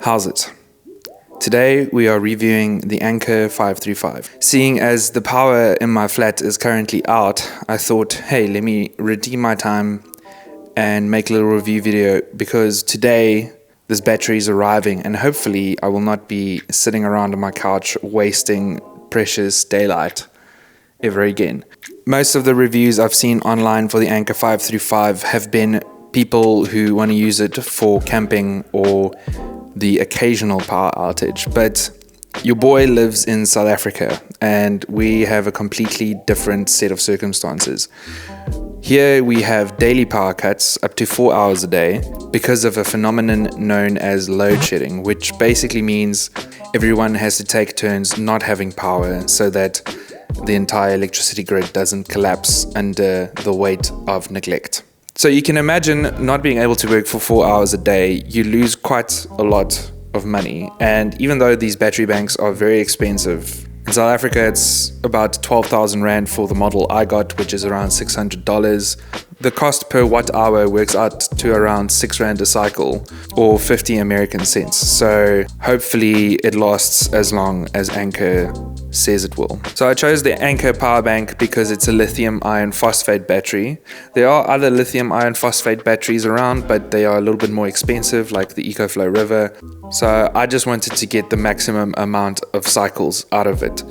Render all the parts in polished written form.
How's it? Today we are reviewing the Anker 535. Seeing as the power in my flat is currently out, I thought, hey, let me redeem my time and make a little review video because today this battery is arriving and hopefully I will not be sitting around on my couch wasting precious daylight ever again. Most of the reviews I've seen online for the Anker 535 have been people who want to use it for camping or the occasional power outage, but your boy lives in South Africa and we have a completely different set of circumstances. Here we have daily power cuts up to 4 hours a day because of a phenomenon known as load shedding, which basically means everyone has to take turns not having power so that the entire electricity grid doesn't collapse under the weight of neglect. So you can imagine not being able to work for 4 hours a day, you lose quite a lot of money. And even though these battery banks are very expensive, in South Africa it's about 12,000 Rand for the model I got, which is around $600. The cost per watt hour works out to around 6 Rand a cycle or 50 American cents. So hopefully it lasts as long as Anker says it will. So I chose the Anker power bank because it's a lithium iron phosphate battery. There are other lithium iron phosphate batteries around, but they are a little bit more expensive, like the EcoFlow River. So I just wanted to get the maximum amount of cycles out of it.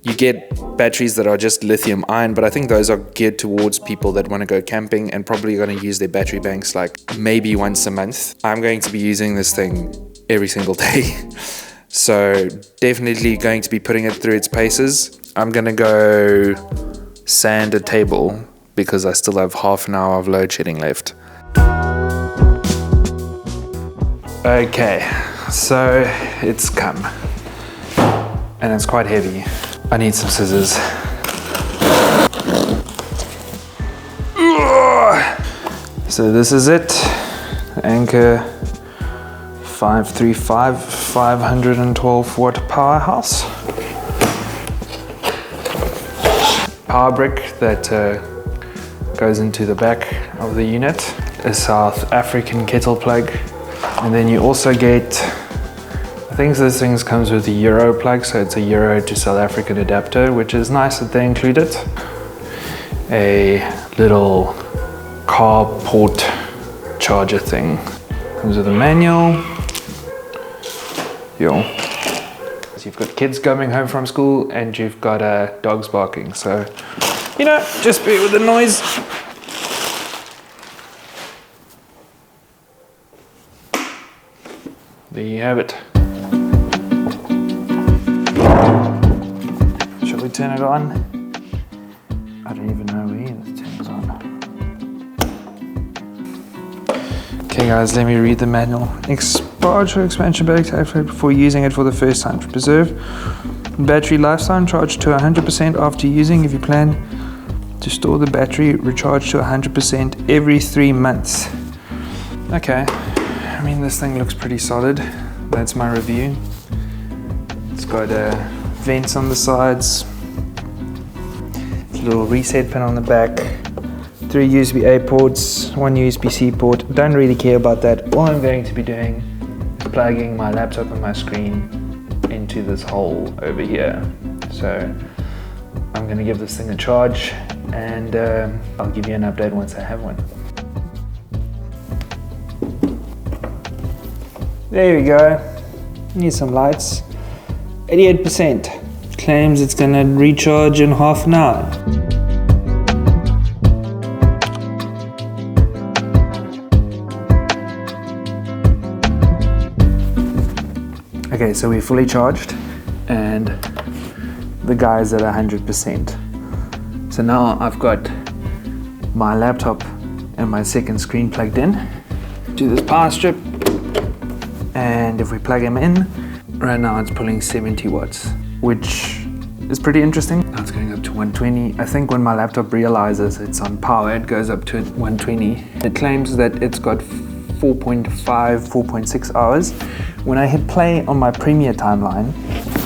You get batteries that are just lithium ion, but I think those are geared towards people that want to go camping and probably going to use their battery banks like maybe once a month. I'm going to be using this thing every single day. So definitely going to be putting it through its paces. I'm going to go sand a table because I still have half an hour of load shedding left. Okay, so it's come and it's quite heavy. I need some scissors. So this is it, Anker 535 512 watt powerhouse. Power brick that goes into the back of the unit. A South African kettle plug. And then you also get, I think this thing comes with a Euro plug, so it's a Euro to South African adapter, which is nice that they include it. A little car port charger thing. Comes with a manual. So you've got kids coming home from school and you've got dogs barking, so just bear with the noise. There you have it. Shall we turn it on? I don't even know where to turn it on. Okay guys, let me read the manual. Charge for expansion battery activate before using it for the first time to preserve battery lifetime. Charge to 100% after using. If you plan to store the battery, recharge to 100% every 3 months. Okay, I mean this thing looks pretty solid. That's my review. It's got vents on the sides, little reset pin on the back, 3 USB-A ports, 1 USB-C port. Don't really care about that. All I'm going to be doing is plugging my laptop and my screen into this hole over here. So I'm going to give this thing a charge and I'll give you an update once I have one. There we go. Need some lights. 88%. Claims it's going to recharge in half an hour. Okay, so we're fully charged and the guy's at 100%. So now I've got my laptop and my second screen plugged in to this power strip, and if we plug him in, right now it's pulling 70 watts, which is pretty interesting. Now it's going up to 120. I think when my laptop realizes it's on power, it goes up to 120. It claims that it's got 4.6 hours. When I hit play on my Premiere timeline,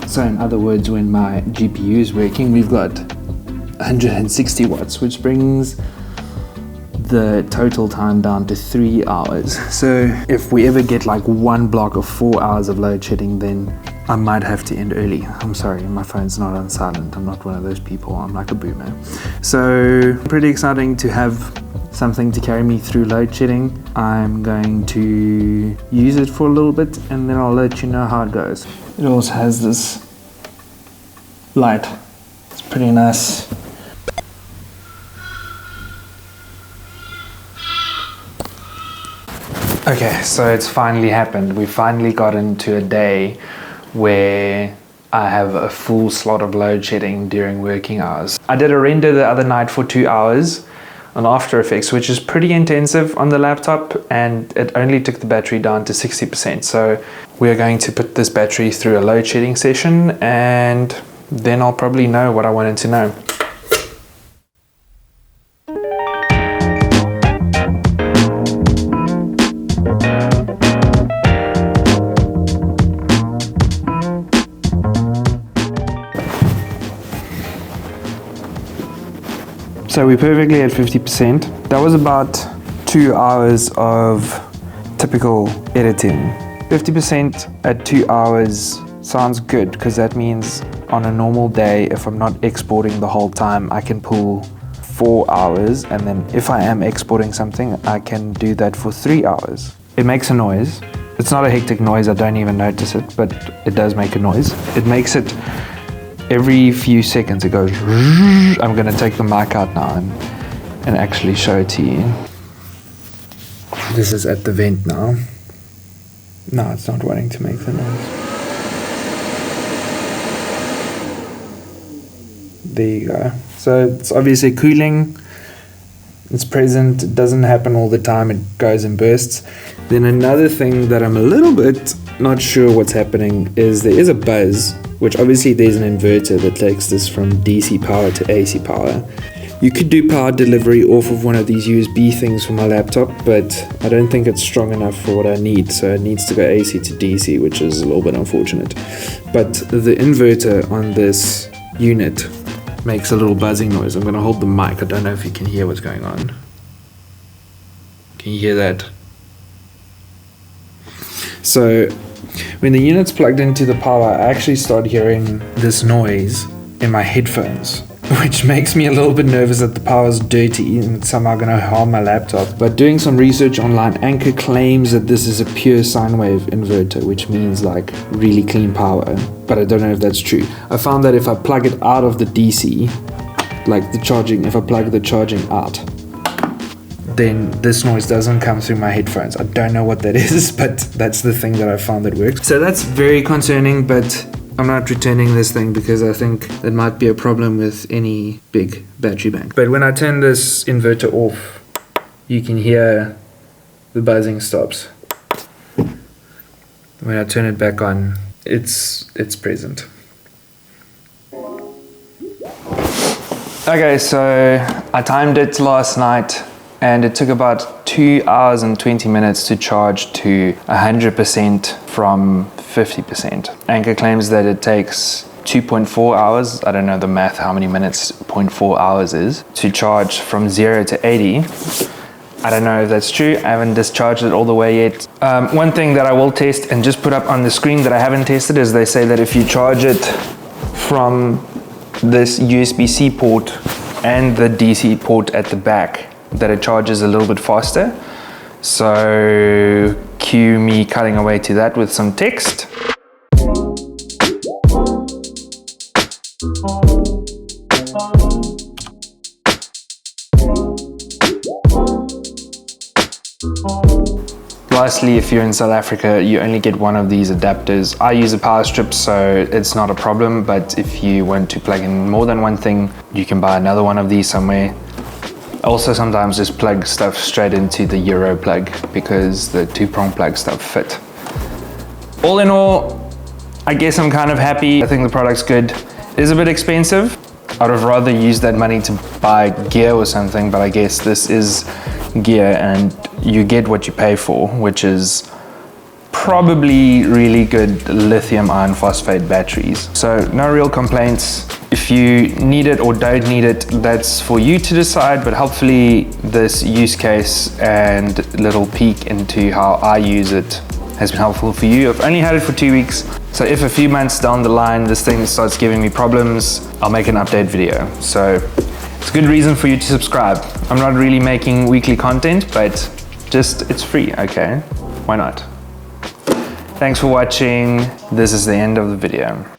so in other words, when my GPU is working, we've got 160 watts, which brings the total time down to 3 hours. So if we ever get like one block of 4 hours of load shedding, then I might have to end early. I'm sorry, my phone's not on silent. I'm not one of those people. I'm like a boomer. So pretty exciting to have something to carry me through load shedding. I'm going to use it for a little bit and then I'll let you know how it goes. It also has this light. It's pretty nice. Okay, so it's finally happened. We finally got into a day where I have a full slot of load shedding during working hours. I did a render the other night for 2 hours on After Effects, which is pretty intensive on the laptop, and it only took the battery down to 60%. So we're going to put this battery through a load shedding session and then I'll probably know what I wanted to know. So we're perfectly at 50%. That was about 2 hours of typical editing. 50% at 2 hours sounds good because that means on a normal day, if I'm not exporting the whole time, I can pull 4 hours, and then if I am exporting something, I can do that for 3 hours. It makes a noise. It's not a hectic noise, I don't even notice it, but it does make a noise. It makes it every few seconds, it goes. I'm gonna take the mic out now and actually show it to you. This is at the vent now. No, it's not wanting to make the noise. There you go. So it's obviously cooling. It's present. It doesn't happen all the time. It goes in bursts. Then another thing that I'm a little bit not sure what's happening is there is a buzz, which obviously there's an inverter that takes this from DC power to AC power. You could do power delivery off of one of these USB things for my laptop, but I don't think it's strong enough for what I need, so it needs to go AC to DC, which is a little bit unfortunate. But the inverter on this unit makes a little buzzing noise. I'm going to hold the mic. I don't know if you can hear what's going on. Can you hear that? So when the unit's plugged into the power, I actually start hearing this noise in my headphones, which makes me a little bit nervous that the power's dirty and it's somehow going to harm my laptop. But doing some research online, Anker claims that this is a pure sine wave inverter, which means like really clean power, but I don't know if that's true. I found that if I plug it out of the DC, like the charging, if I plug the charging out, then this noise doesn't come through my headphones. I don't know what that is, but that's the thing that I found that works. So that's very concerning, but I'm not returning this thing because I think that might be a problem with any big battery bank. But when I turn this inverter off, you can hear the buzzing stops. When I turn it back on, it's present. Okay, so I timed it last night and it took about 2 hours and 20 minutes to charge to 100% from 50%. Anker claims that it takes 2.4 hours, I don't know the math, how many minutes 0.4 hours is, to charge from 0 to 80. I don't know if that's true, I haven't discharged it all the way yet. One thing that I will test and just put up on the screen that I haven't tested is they say that if you charge it from this USB-C port and the DC port at the back, that it charges a little bit faster. So cue me cutting away to that with some text. Lastly, if you're in South Africa, you only get one of these adapters. I use a power strip, so it's not a problem, but if you want to plug in more than one thing, you can buy another one of these somewhere. Also sometimes just plug stuff straight into the Euro plug because the 2-prong plug stuff fit. All in all, I guess I'm kind of happy. I think the product's good. It is a bit expensive. I'd have rather used that money to buy gear or something, but I guess this is gear and you get what you pay for, which is probably really good lithium iron phosphate batteries. So no real complaints. If If you need it or don't need it, that's for you to decide, but hopefully this use case and little peek into how I use it has been helpful for you. I've only had it for 2 weeks, so if a few months down the line this thing starts giving me problems, I'll make an update video. So it's a good reason for you to subscribe. I'm not really making weekly content, but just it's free, okay? Why not? Thanks for watching. This is the end of the video.